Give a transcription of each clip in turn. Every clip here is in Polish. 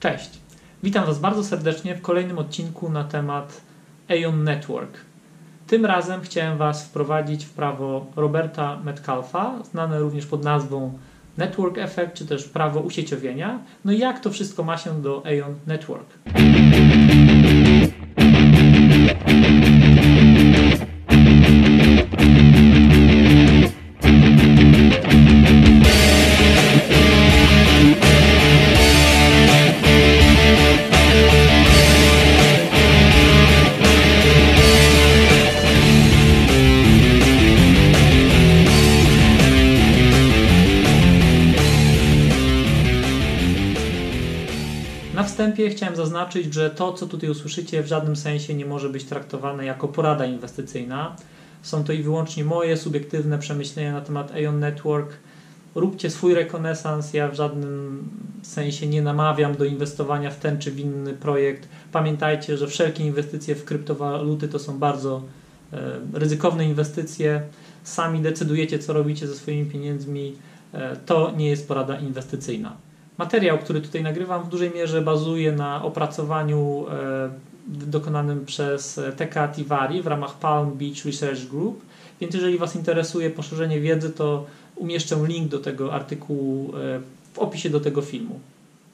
Cześć, witam Was bardzo serdecznie w kolejnym odcinku na temat Aon Network. Tym razem chciałem Was wprowadzić w prawo Roberta Metcalfa, znane również pod nazwą Network Effect, czy też prawo usieciowienia. No i jak to wszystko ma się do Aon Network? Na wstępie chciałem zaznaczyć, że to, co tutaj usłyszycie, w żadnym sensie nie może być traktowane jako porada inwestycyjna. Są to i wyłącznie moje subiektywne przemyślenia na temat Aon Network. Róbcie swój rekonesans, ja w żadnym sensie nie namawiam do inwestowania w ten czy w inny projekt. Pamiętajcie, że wszelkie inwestycje w kryptowaluty to są bardzo ryzykowne inwestycje. Sami decydujecie, co robicie ze swoimi pieniędzmi. To nie jest porada inwestycyjna. Materiał, który tutaj nagrywam, w dużej mierze bazuje na opracowaniu dokonanym przez Teka Tiwari w ramach Palm Beach Research Group, więc jeżeli Was interesuje poszerzenie wiedzy, to umieszczę link do tego artykułu w opisie do tego filmu.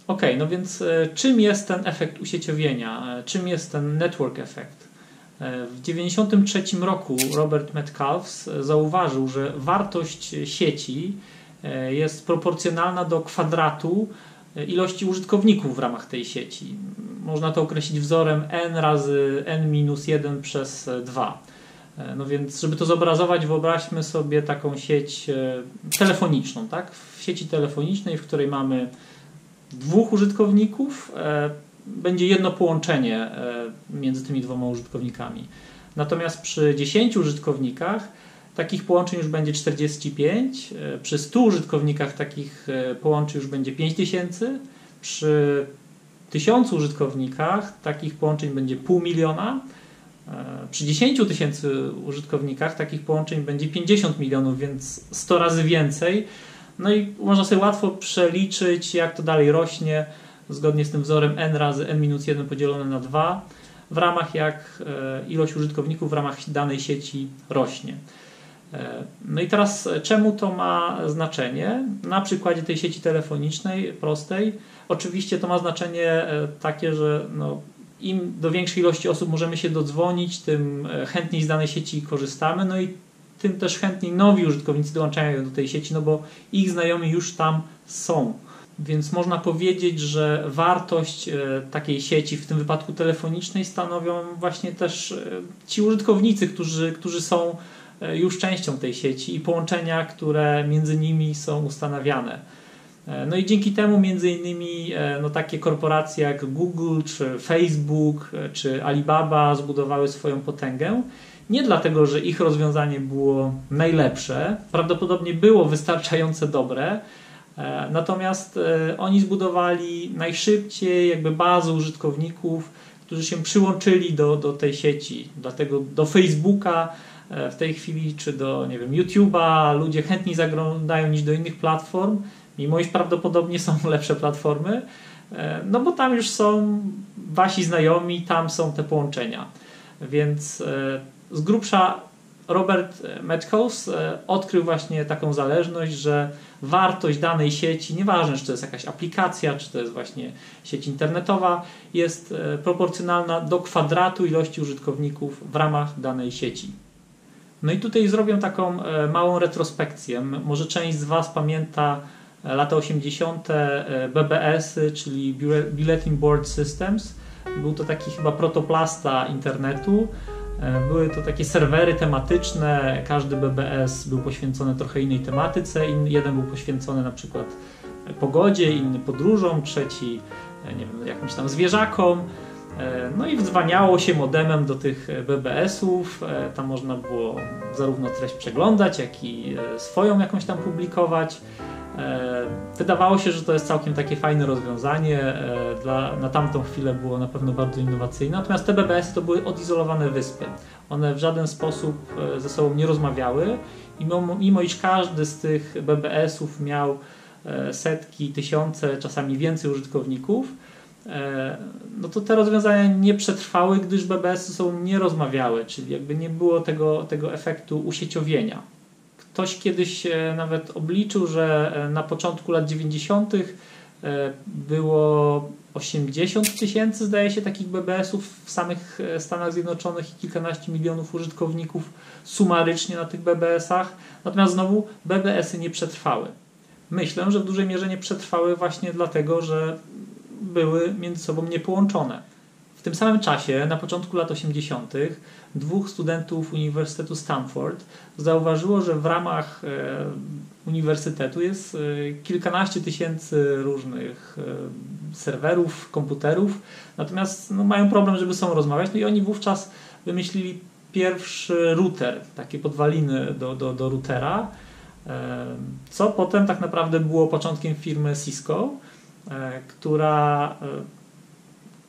Ok, no więc czym jest ten efekt usieciowienia? Czym jest ten network effect? W 1993 roku Robert Metcalf zauważył, że wartość sieci jest proporcjonalna do kwadratu ilości użytkowników w ramach tej sieci. Można to określić wzorem n razy n-1 przez 2. No więc, żeby to zobrazować, wyobraźmy sobie taką sieć telefoniczną. Tak? W sieci telefonicznej, w której mamy 2 użytkowników, będzie jedno połączenie między tymi 2 użytkownikami. Natomiast przy 10 użytkownikach takich połączeń już będzie 45, przy 100 użytkownikach takich połączeń już będzie 5000, przy 1000 użytkownikach takich połączeń będzie 500 000, przy 10 000 użytkownikach takich połączeń będzie 50 milionów, więc 100 razy więcej. No i można sobie łatwo przeliczyć, jak to dalej rośnie, zgodnie z tym wzorem n razy n-1 podzielone na 2, w ramach jak ilość użytkowników w ramach danej sieci rośnie. No i teraz czemu to ma znaczenie? Na przykładzie tej sieci telefonicznej prostej oczywiście to ma znaczenie takie, że im do większej ilości osób możemy się dodzwonić, tym chętniej z danej sieci korzystamy, no i tym też chętniej nowi użytkownicy dołączają do tej sieci, no bo ich znajomi już tam są. Więc można powiedzieć, że wartość takiej sieci, w tym wypadku telefonicznej, stanowią właśnie też ci użytkownicy, którzy są już częścią tej sieci i połączenia, które między nimi są ustanawiane. No i dzięki temu między innymi takie korporacje jak Google, czy Facebook, czy Alibaba zbudowały swoją potęgę. Nie dlatego, że ich rozwiązanie było najlepsze, prawdopodobnie było wystarczająco dobre, natomiast oni zbudowali najszybciej bazę użytkowników, którzy się przyłączyli do tej sieci. Dlatego do Facebooka w tej chwili, czy do YouTube'a ludzie chętniej zaglądają niż do innych platform, mimo iż prawdopodobnie są lepsze platformy, no bo tam już są wasi znajomi, tam są te połączenia. Więc z grubsza Robert Metcalf odkrył właśnie taką zależność, że wartość danej sieci, nieważne czy to jest jakaś aplikacja, czy to jest właśnie sieć internetowa, jest proporcjonalna do kwadratu ilości użytkowników w ramach danej sieci. No i tutaj zrobię taką małą retrospekcję. Może część z Was pamięta lata 80. BBS-y, czyli Bulletin Board Systems. Był to taki chyba protoplasta internetu. Były to takie serwery tematyczne. Każdy BBS był poświęcony trochę innej tematyce. Jeden był poświęcony na przykład pogodzie, inny podróżom, trzeci jakimś tam zwierzakom. No i wdzwaniało się modemem do tych BBS-ów. Tam można było zarówno treść przeglądać, jak i swoją jakąś tam publikować. Wydawało się, że to jest całkiem takie fajne rozwiązanie. Na tamtą chwilę było na pewno bardzo innowacyjne. Natomiast te BBS-y to były odizolowane wyspy. One w żaden sposób ze sobą nie rozmawiały i mimo iż każdy z tych BBS-ów miał setki, tysiące, czasami więcej użytkowników, no to te rozwiązania nie przetrwały, gdyż BBS-y ze sobą nie rozmawiały, czyli jakby nie było tego efektu usieciowienia. Ktoś kiedyś nawet obliczył, że na początku lat 90. było 80 tysięcy, zdaje się, takich BBS-ów w samych Stanach Zjednoczonych i kilkanaście milionów użytkowników sumarycznie na tych BBS-ach. Natomiast znowu BBS-y nie przetrwały. Myślę, że w dużej mierze nie przetrwały właśnie dlatego, że były między sobą niepołączone. W tym samym czasie, na początku lat 80., dwóch studentów Uniwersytetu Stanford zauważyło, że w ramach uniwersytetu jest kilkanaście tysięcy różnych serwerów, komputerów, natomiast mają problem, żeby ze sobą rozmawiać. No i oni wówczas wymyślili pierwszy router, takie podwaliny do routera, co potem tak naprawdę było początkiem firmy Cisco, która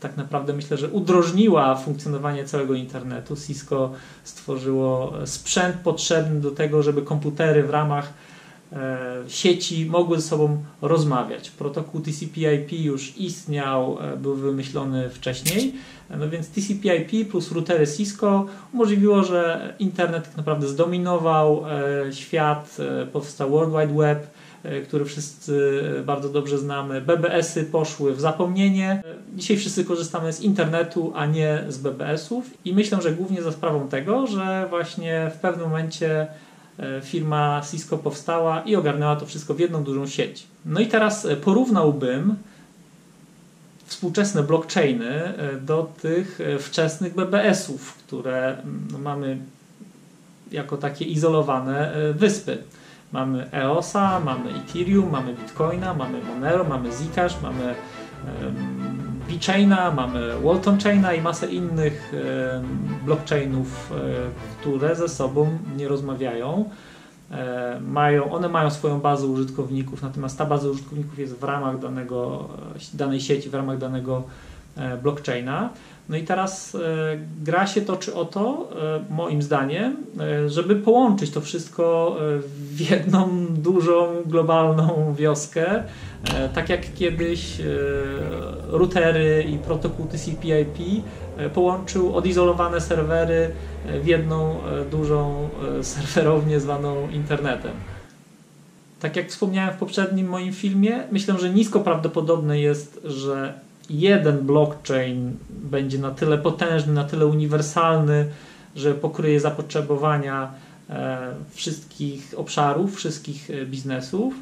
tak naprawdę myślę, że udrożniła funkcjonowanie całego internetu. Cisco stworzyło sprzęt potrzebny do tego, żeby komputery w ramach sieci mogły ze sobą rozmawiać. Protokół TCP/IP już istniał, był wymyślony wcześniej, no więc TCP/IP plus routery Cisco umożliwiło, że internet tak naprawdę zdominował świat, powstał World Wide Web, który wszyscy bardzo dobrze znamy. BBS-y poszły w zapomnienie. Dzisiaj wszyscy korzystamy z internetu, a nie z BBS-ów i myślę, że głównie za sprawą tego, że właśnie w pewnym momencie firma Cisco powstała i ogarnęła to wszystko w jedną dużą sieć. No i teraz porównałbym współczesne blockchainy do tych wczesnych BBS-ów, które mamy jako takie izolowane wyspy. Mamy EOS-a, mamy Ethereum, mamy Bitcoina, mamy Monero, mamy Zcash, mamy VeChaina, mamy Walton Chaina i masę innych blockchainów, które ze sobą nie rozmawiają. One mają swoją bazę użytkowników, natomiast ta baza użytkowników jest w ramach danej sieci, w ramach danego blockchaina. No i teraz gra się toczy o to, moim zdaniem, żeby połączyć to wszystko w jedną dużą, globalną wioskę, tak jak kiedyś routery i protokół TCP/IP połączył odizolowane serwery w jedną dużą serwerownię zwaną internetem. Tak jak wspomniałem w poprzednim moim filmie, myślę, że nisko prawdopodobne jest, że jeden blockchain będzie na tyle potężny, na tyle uniwersalny, że pokryje zapotrzebowania wszystkich obszarów, wszystkich biznesów,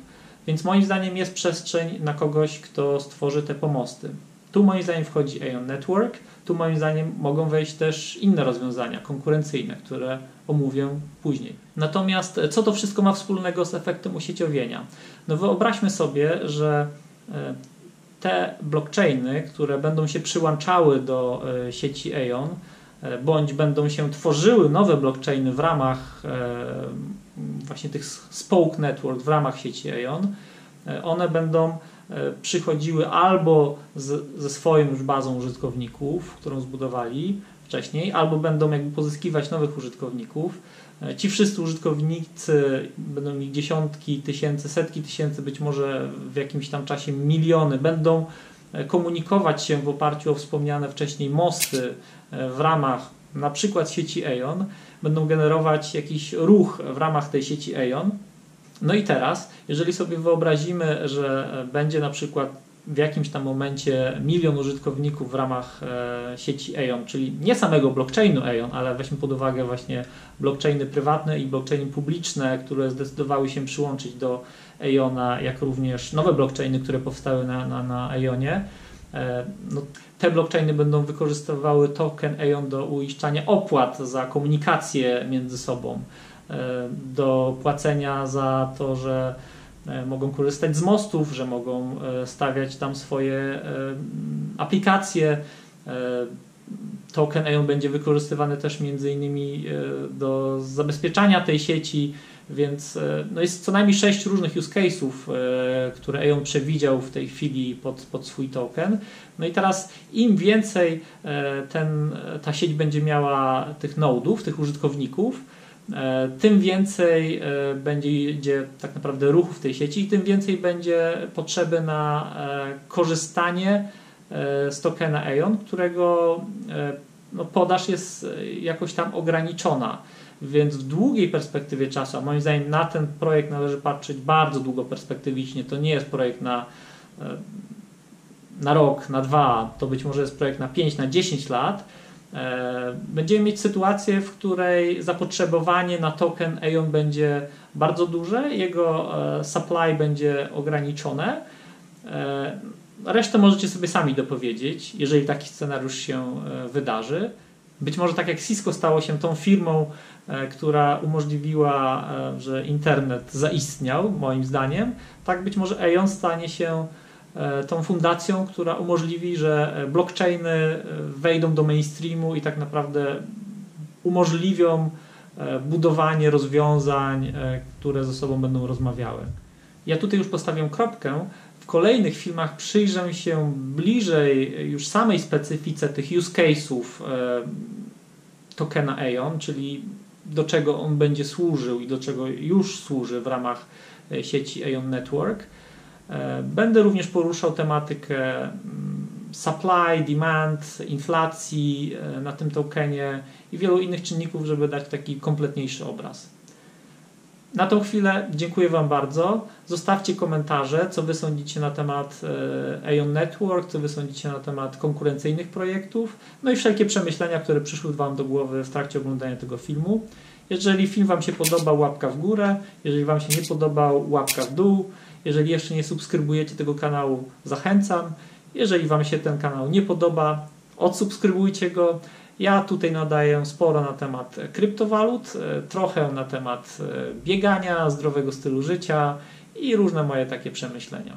więc moim zdaniem jest przestrzeń na kogoś, kto stworzy te pomosty. Tu moim zdaniem wchodzi Aion Network, tu moim zdaniem mogą wejść też inne rozwiązania konkurencyjne, które omówię później. Natomiast co to wszystko ma wspólnego z efektem usieciowienia? No wyobraźmy sobie, że te blockchainy, które będą się przyłączały do sieci Aion, bądź będą się tworzyły nowe blockchainy w ramach właśnie tych spoke network, w ramach sieci Aion, one będą przychodziły albo ze swoją już bazą użytkowników, którą zbudowali wcześniej, albo będą jakby pozyskiwać nowych użytkowników. Ci wszyscy użytkownicy będą mieli dziesiątki tysięcy, setki tysięcy, być może w jakimś tam czasie miliony, będą komunikować się w oparciu o wspomniane wcześniej mosty w ramach na przykład sieci Aion, będą generować jakiś ruch w ramach tej sieci Aion. No i teraz, jeżeli sobie wyobrazimy, że będzie na przykład w jakimś tam momencie milion użytkowników w ramach sieci Aion, czyli nie samego blockchainu Aion, ale weźmy pod uwagę właśnie blockchainy prywatne i blockchainy publiczne, które zdecydowały się przyłączyć do Aiona, jak również nowe blockchainy, które powstały na Aionie. No, te blockchainy będą wykorzystywały token Aion do uiszczania opłat za komunikację między sobą, do płacenia za to, że mogą korzystać z mostów, że mogą stawiać tam swoje aplikacje. Token Aion będzie wykorzystywany też między innymi do zabezpieczania tej sieci, więc no jest co najmniej 6 różnych use case'ów, które Aion przewidział w tej chwili pod swój token. No i teraz im więcej ta sieć będzie miała tych nodów, tych użytkowników, tym więcej będzie tak naprawdę ruchu w tej sieci i tym więcej będzie potrzeby na korzystanie z tokena Aion, którego podaż jest jakoś tam ograniczona. Więc w długiej perspektywie czasu, a moim zdaniem na ten projekt należy patrzeć bardzo długoperspektywicznie, to nie jest projekt na rok, na 2, to być może jest projekt na 5, na 10 lat, będziemy mieć sytuację, w której zapotrzebowanie na token Aion będzie bardzo duże, jego supply będzie ograniczone. Resztę możecie sobie sami dopowiedzieć, jeżeli taki scenariusz się wydarzy. Być może tak jak Cisco stało się tą firmą, która umożliwiła, że internet zaistniał, moim zdaniem, tak być może Aion stanie się tą fundacją, która umożliwi, że blockchainy wejdą do mainstreamu i tak naprawdę umożliwią budowanie rozwiązań, które ze sobą będą rozmawiały. Ja tutaj już postawię kropkę. W kolejnych filmach przyjrzę się bliżej już samej specyfice tych use case'ów tokena Aion, czyli do czego on będzie służył i do czego już służy w ramach sieci Aion Network. Będę również poruszał tematykę supply, demand, inflacji na tym tokenie i wielu innych czynników, żeby dać taki kompletniejszy obraz. Na tą chwilę dziękuję Wam bardzo. Zostawcie komentarze, co Wy sądzicie na temat Aion Network, co Wy sądzicie na temat konkurencyjnych projektów, no i wszelkie przemyślenia, które przyszły Wam do głowy w trakcie oglądania tego filmu. Jeżeli film Wam się podobał, łapka w górę. Jeżeli Wam się nie podobał, łapka w dół. Jeżeli jeszcze nie subskrybujecie tego kanału, zachęcam. Jeżeli Wam się ten kanał nie podoba, odsubskrybujcie go. Ja tutaj nadaję sporo na temat kryptowalut, trochę na temat biegania, zdrowego stylu życia i różne moje takie przemyślenia.